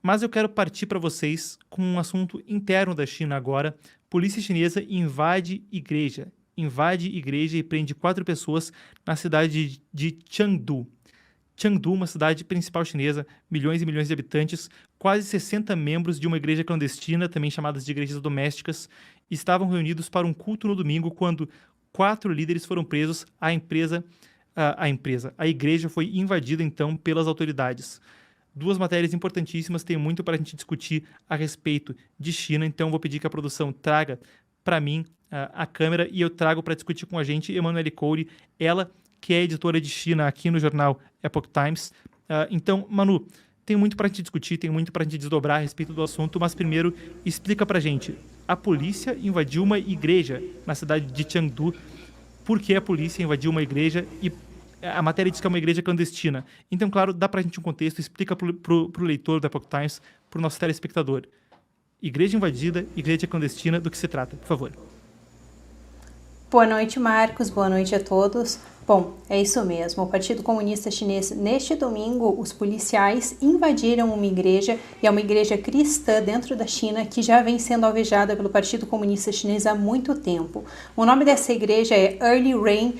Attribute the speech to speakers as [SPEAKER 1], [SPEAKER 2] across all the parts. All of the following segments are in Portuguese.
[SPEAKER 1] Mas eu quero partir para vocês com um assunto interno da China agora. Polícia chinesa invade igreja e prende 4 pessoas na cidade de Chengdu. Chengdu, uma cidade principal chinesa, milhões e milhões de habitantes, quase 60 membros de uma igreja clandestina, também chamadas de igrejas domésticas, estavam reunidos para um culto no domingo quando 4 líderes foram presos. A igreja foi invadida então pelas autoridades. 2 matérias importantíssimas, tem muito para a gente discutir a respeito de China, então vou pedir que a produção traga para mim a câmera e eu trago para discutir com a gente Emanuele Coure, ela que é editora de China aqui no jornal Epoch Times. Então, Manu, tem muito para a gente discutir, tem muito para a gente desdobrar a respeito do assunto, mas primeiro explica para a gente, a polícia invadiu uma igreja na cidade de Chengdu. Por que a polícia invadiu uma igreja? E a matéria diz que é uma igreja clandestina. Então, claro, dá pra gente um contexto, explica pro leitor do Epoch Times, pro nosso telespectador. Igreja invadida, igreja clandestina, do que se trata, por favor.
[SPEAKER 2] Boa noite, Marcos. Boa noite a todos. Bom, é isso mesmo. O Partido Comunista Chinês, neste domingo, os policiais invadiram uma igreja, e é uma igreja cristã dentro da China que já vem sendo alvejada pelo Partido Comunista Chinês há muito tempo. O nome dessa igreja é Early Rain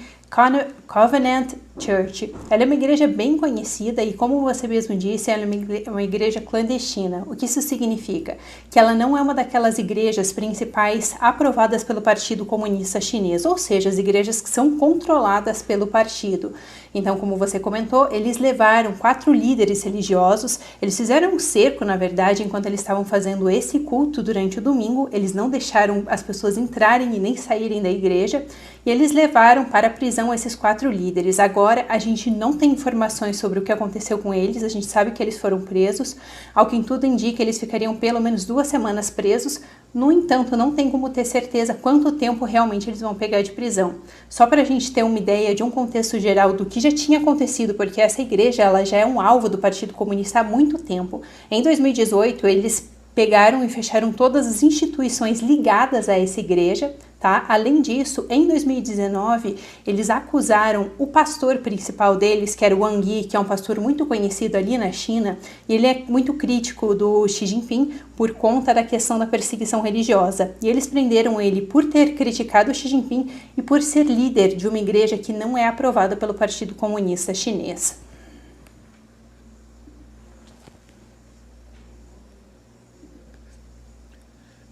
[SPEAKER 2] Covenant Church. Ela é uma igreja bem conhecida e, como você mesmo disse, ela é uma igreja clandestina. O que isso significa? Que ela não é uma daquelas igrejas principais aprovadas pelo Partido Comunista Chinês, ou seja, as igrejas que são controladas pelo partido. Então, como você comentou, eles levaram 4 líderes religiosos, eles fizeram um cerco, na verdade, enquanto eles estavam fazendo esse culto durante o domingo, eles não deixaram as pessoas entrarem e nem saírem da igreja, e eles levaram para a prisão esses 4 líderes. Agora, a gente não tem informações sobre o que aconteceu com eles, a gente sabe que eles foram presos, ao que em tudo indica, eles ficariam pelo menos 2 semanas presos. No entanto, não tem como ter certeza quanto tempo realmente eles vão pegar de prisão. Só para a gente ter uma ideia de um contexto geral do que já tinha acontecido, porque essa igreja ela já é um alvo do Partido Comunista há muito tempo. Em 2018, eles pegaram e fecharam todas as instituições ligadas a essa igreja, tá? Além disso, em 2019, eles acusaram o pastor principal deles, que era o Wang Yi, que é um pastor muito conhecido ali na China, e ele é muito crítico do Xi Jinping por conta da questão da perseguição religiosa. E eles prenderam ele por ter criticado o Xi Jinping e por ser líder de uma igreja que não é aprovada pelo Partido Comunista Chinês.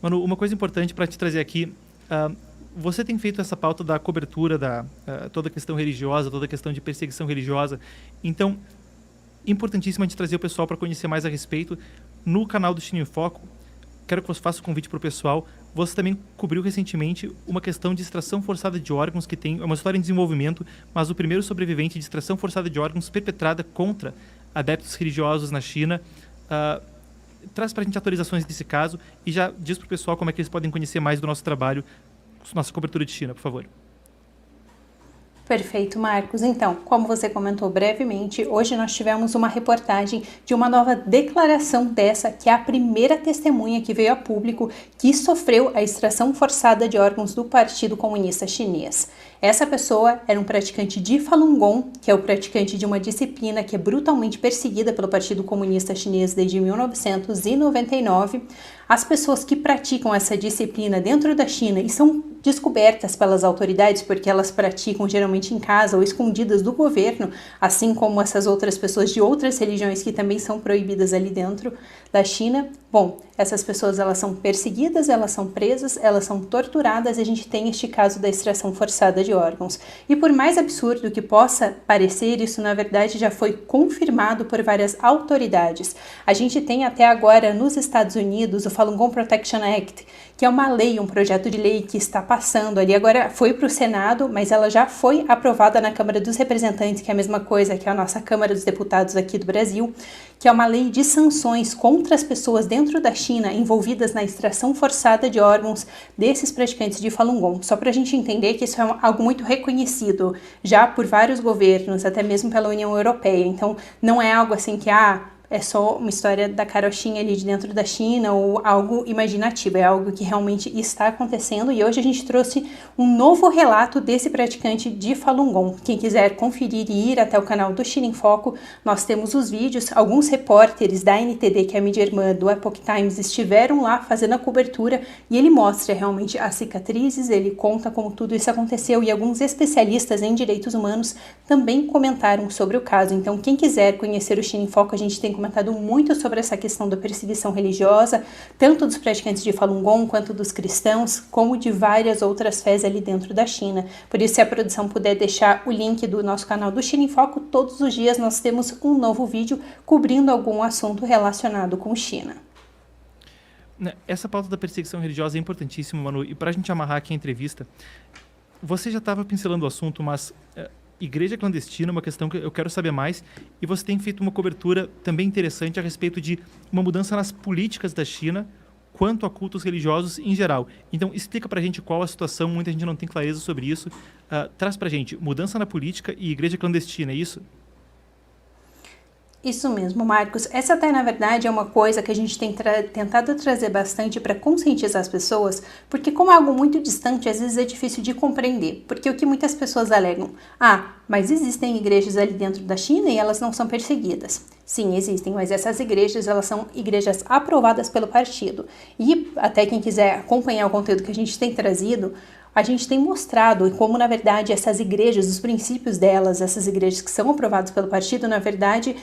[SPEAKER 1] Manu, uma coisa importante para te trazer aqui, você tem feito essa pauta da cobertura da toda a questão religiosa, toda a questão de perseguição religiosa, então, importantíssimo a gente trazer o pessoal para conhecer mais a respeito. No canal do China em Foco, quero que você faça um convite para o pessoal, você também cobriu recentemente uma questão de extração forçada de órgãos, que é uma história em desenvolvimento, mas o primeiro sobrevivente de extração forçada de órgãos perpetrada contra adeptos religiosos na China. Traz para a gente atualizações desse caso e já diz para o pessoal como é que eles podem conhecer mais do nosso trabalho, nossa cobertura de China, por favor.
[SPEAKER 2] Perfeito, Marcos. Então, como você comentou brevemente, hoje nós tivemos uma reportagem de uma nova declaração dessa, que é a primeira testemunha que veio a público que sofreu a extração forçada de órgãos do Partido Comunista Chinês. Essa pessoa era um praticante de Falun Gong, que é o praticante de uma disciplina que é brutalmente perseguida pelo Partido Comunista Chinês desde 1999. As pessoas que praticam essa disciplina dentro da China e são descobertas pelas autoridades porque elas praticam geralmente em casa ou escondidas do governo, assim como essas outras pessoas de outras religiões que também são proibidas ali dentro da China. Bom, essas pessoas elas são perseguidas, elas são presas, elas são torturadas e a gente tem este caso da extração forçada de órgãos. E por mais absurdo que possa parecer, isso na verdade já foi confirmado por várias autoridades. A gente tem até agora nos Estados Unidos o Falun Gong Protection Act, que é uma lei, um projeto de lei que está passando ali. Agora foi para o Senado, mas ela já foi aprovada na Câmara dos Representantes, que é a mesma coisa que a nossa Câmara dos Deputados aqui do Brasil, que é uma lei de sanções contra as pessoas dentro da China envolvidas na extração forçada de órgãos desses praticantes de Falun Gong. Só para a gente entender que isso é algo muito reconhecido já por vários governos, até mesmo pela União Europeia. Então, não é algo assim que é só uma história da carochinha ali de dentro da China ou algo imaginativo, é algo que realmente está acontecendo. E hoje a gente trouxe um novo relato desse praticante de Falun Gong. Quem quiser conferir e ir até o canal do China em Foco, nós temos os vídeos. Alguns repórteres da NTD, que é a mídia irmã do Epoch Times, estiveram lá fazendo a cobertura e ele mostra realmente as cicatrizes, ele conta como tudo isso aconteceu, e alguns especialistas em direitos humanos também comentaram sobre o caso. Então, quem quiser conhecer o China em Foco, a gente tem comentado muito sobre essa questão da perseguição religiosa, tanto dos praticantes de Falun Gong, quanto dos cristãos, como de várias outras fés ali dentro da China. Por isso, se a produção puder deixar o link do nosso canal do China em Foco, todos os dias nós temos um novo vídeo cobrindo algum assunto relacionado com China.
[SPEAKER 1] Essa pauta da perseguição religiosa é importantíssima, Manu, e para a gente amarrar aqui a entrevista, você já estava pincelando o assunto, mas igreja clandestina é uma questão que eu quero saber mais, e você tem feito uma cobertura também interessante a respeito de uma mudança nas políticas da China quanto a cultos religiosos em geral. Então, explica pra gente qual a situação, muita gente não tem clareza sobre isso. Traz pra gente mudança na política e igreja clandestina, é isso?
[SPEAKER 2] Isso mesmo, Marcos. Essa até, na verdade, é uma coisa que a gente tem tentado trazer bastante para conscientizar as pessoas, porque como é algo muito distante, às vezes é difícil de compreender. Porque o que muitas pessoas alegam? Mas existem igrejas ali dentro da China e elas não são perseguidas. Sim, existem, mas essas igrejas, elas são igrejas aprovadas pelo partido. E até quem quiser acompanhar o conteúdo que a gente tem trazido, a gente tem mostrado como, na verdade, essas igrejas, os princípios delas, essas igrejas que são aprovadas pelo partido, na verdade,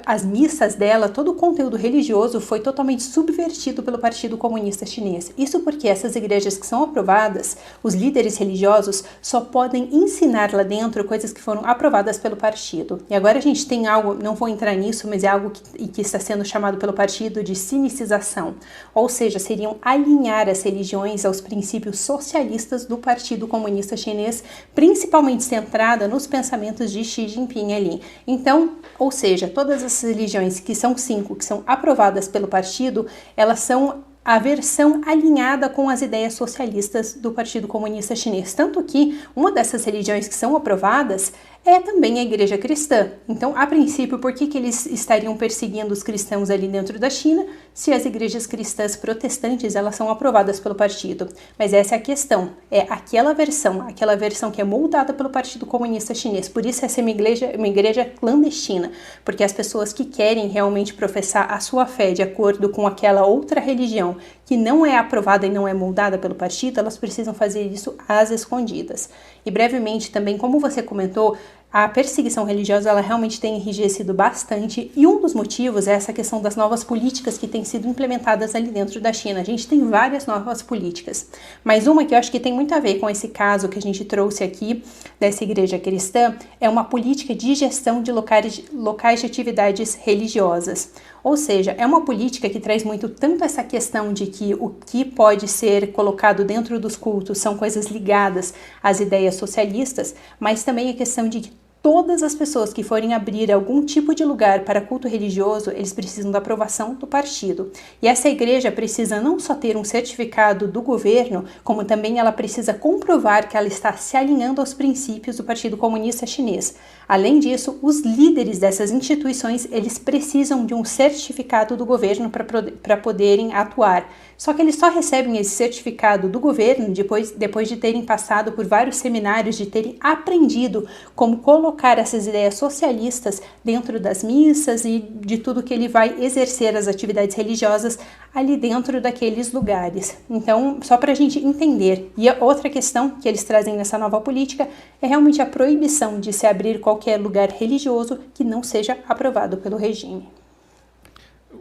[SPEAKER 2] as missas dela, todo o conteúdo religioso foi totalmente subvertido pelo Partido Comunista Chinês. Isso porque essas igrejas que são aprovadas, os líderes religiosos só podem ensinar lá dentro coisas que foram aprovadas pelo partido. E agora a gente tem algo, não vou entrar nisso, mas é algo que está sendo chamado pelo partido de sinicização. Ou seja, seriam alinhar as religiões aos princípios socialistas do Partido Comunista Chinês, principalmente centrada nos pensamentos de Xi Jinping ali. Então, ou seja, todas as religiões que são 5, que são aprovadas pelo partido, elas são a versão alinhada com as ideias socialistas do Partido Comunista Chinês. Tanto que uma dessas religiões que são aprovadas é também a igreja cristã. Então, a princípio, por que eles estariam perseguindo os cristãos ali dentro da China, se as igrejas cristãs protestantes, elas são aprovadas pelo partido? Mas essa é a questão, é aquela versão que é moldada pelo Partido Comunista Chinês. Por isso essa é uma igreja clandestina, porque as pessoas que querem realmente professar a sua fé de acordo com aquela outra religião que não é aprovada e não é moldada pelo partido, elas precisam fazer isso às escondidas. E brevemente também, como você comentou, a perseguição religiosa ela realmente tem enrijecido bastante, e um dos motivos é essa questão das novas políticas que têm sido implementadas ali dentro da China. A gente tem várias novas políticas, mas uma que eu acho que tem muito a ver com esse caso que a gente trouxe aqui dessa igreja cristã é uma política de gestão de locais de atividades religiosas. Ou seja, é uma política que traz muito tanto essa questão de que o que pode ser colocado dentro dos cultos são coisas ligadas às ideias socialistas, mas também a questão de que todas as pessoas que forem abrir algum tipo de lugar para culto religioso, eles precisam da aprovação do partido. E essa igreja precisa não só ter um certificado do governo, como também ela precisa comprovar que ela está se alinhando aos princípios do Partido Comunista Chinês. Além disso, os líderes dessas instituições, eles precisam de um certificado do governo para poderem atuar. Só que eles só recebem esse certificado do governo depois de terem passado por vários seminários, de terem aprendido como colocar essas ideias socialistas dentro das missas e de tudo que ele vai exercer as atividades religiosas ali dentro daqueles lugares. Então, só para a gente entender. E a outra questão que eles trazem nessa nova política é realmente a proibição de se abrir qualquer lugar religioso que não seja aprovado pelo regime.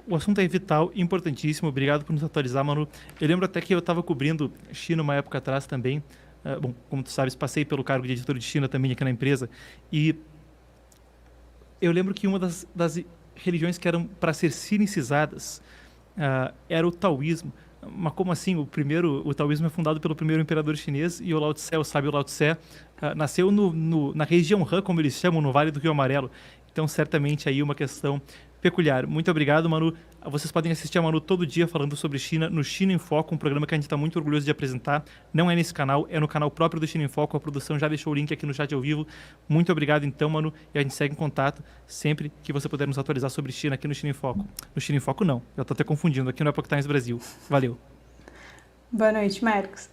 [SPEAKER 1] O assunto é vital, importantíssimo. Obrigado por nos atualizar, Manu. Eu lembro até que eu estava cobrindo China uma época atrás também. Bom, como tu sabes, passei pelo cargo de editor de China também aqui na empresa. E eu lembro que uma das religiões que eram para ser sinicizadas era o taoísmo. Mas como assim? O taoísmo é fundado pelo primeiro imperador chinês, e o Lao Tse, o sábio Lao Tse, nasceu na região Han, como eles chamam, no Vale do Rio Amarelo. Então, certamente aí uma questão peculiar. Muito obrigado, Manu. Vocês podem assistir a Manu todo dia falando sobre China no China em Foco, um programa que a gente está muito orgulhoso de apresentar. Não é nesse canal, é no canal próprio do China em Foco. A produção já deixou o link aqui no chat ao vivo. Muito obrigado então, Manu. E a gente segue em contato sempre que você puder nos atualizar sobre China aqui no China em Foco. No China em Foco não, eu estou até confundindo. Aqui no Epoch Times Brasil. Valeu.
[SPEAKER 2] Boa noite, Marcos.